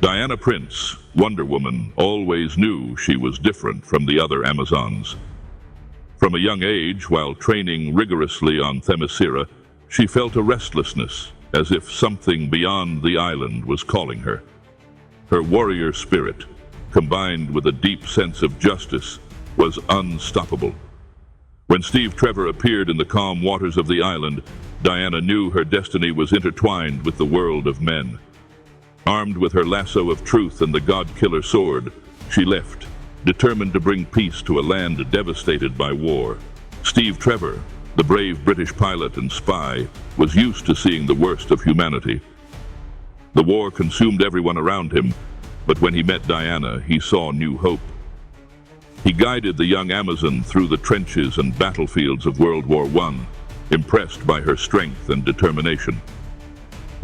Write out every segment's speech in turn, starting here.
Diana Prince, Wonder Woman, always knew she was different from the other Amazons. From a young age, while training rigorously on Themyscira, she felt a restlessness, as if something beyond the island was calling her. Her warrior spirit, combined with a deep sense of justice, was unstoppable. When Steve Trevor appeared in the calm waters of the island, Diana knew her destiny was intertwined with the world of men. Armed with her lasso of truth and the God-Killer sword, she left, determined to bring peace to a land devastated by war. Steve Trevor, the brave British pilot and spy, was used to seeing the worst of humanity. The war consumed everyone around him, but when he met Diana, he saw new hope. He guided the young Amazon through the trenches and battlefields of World War I, impressed by her strength and determination.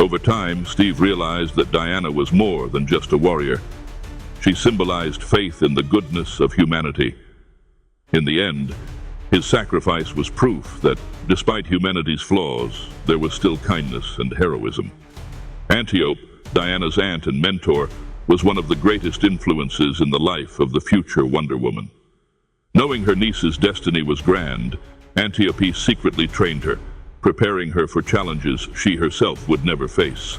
Over time, Steve realized that Diana was more than just a warrior. She symbolized faith in the goodness of humanity. In the end, his sacrifice was proof that, despite humanity's flaws, there was still kindness and heroism. Antiope, Diana's aunt and mentor, was one of the greatest influences in the life of the future Wonder Woman. Knowing her niece's destiny was grand, Antiope secretly trained her, preparing her for challenges she herself would never face.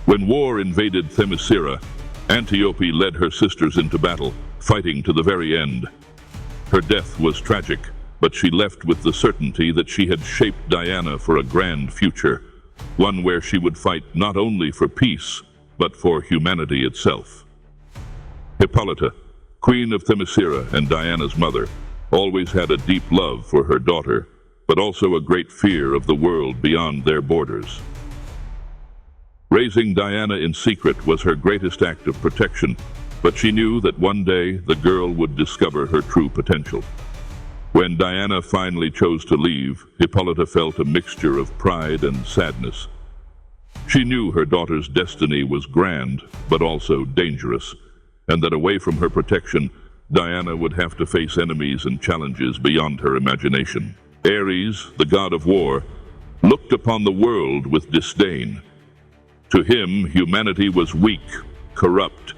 When war invaded Themyscira, Antiope led her sisters into battle, fighting to the very end. Her death was tragic, but she left with the certainty that she had shaped Diana for a grand future, one where she would fight not only for peace, but for humanity itself. Hippolyta, Queen of Themyscira and Diana's mother, always had a deep love for her daughter, but also a great fear of the world beyond their borders. Raising Diana in secret was her greatest act of protection, but she knew that one day the girl would discover her true potential. When Diana finally chose to leave, Hippolyta felt a mixture of pride and sadness. She knew her daughter's destiny was grand, but also dangerous, and that away from her protection, Diana would have to face enemies and challenges beyond her imagination. Ares, the god of war, looked upon the world with disdain. To him, humanity was weak, corrupt,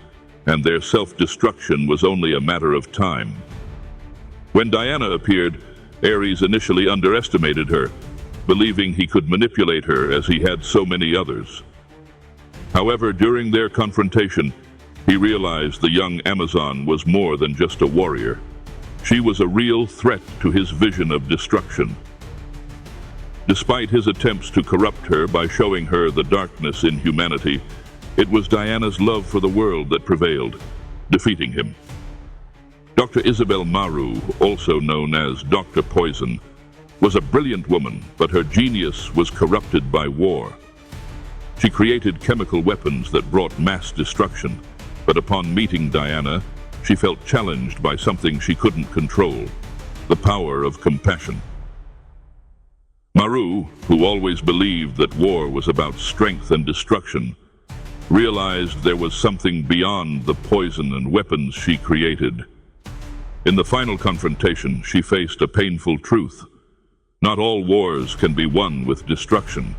and their self-destruction was only a matter of time. When Diana appeared, Ares initially underestimated her, believing he could manipulate her as he had so many others. However, during their confrontation, he realized the young Amazon was more than just a warrior. She was a real threat to his vision of destruction. Despite his attempts to corrupt her by showing her the darkness in humanity, it was Diana's love for the world that prevailed, defeating him. Dr. Isabel Maru, also known as Dr. Poison, was a brilliant woman, but her genius was corrupted by war. She created chemical weapons that brought mass destruction, but upon meeting Diana, she felt challenged by something she couldn't control, the power of compassion. Maru, who always believed that war was about strength and destruction, realized there was something beyond the poison and weapons she created. In the final confrontation, she faced a painful truth. Not all wars can be won with destruction.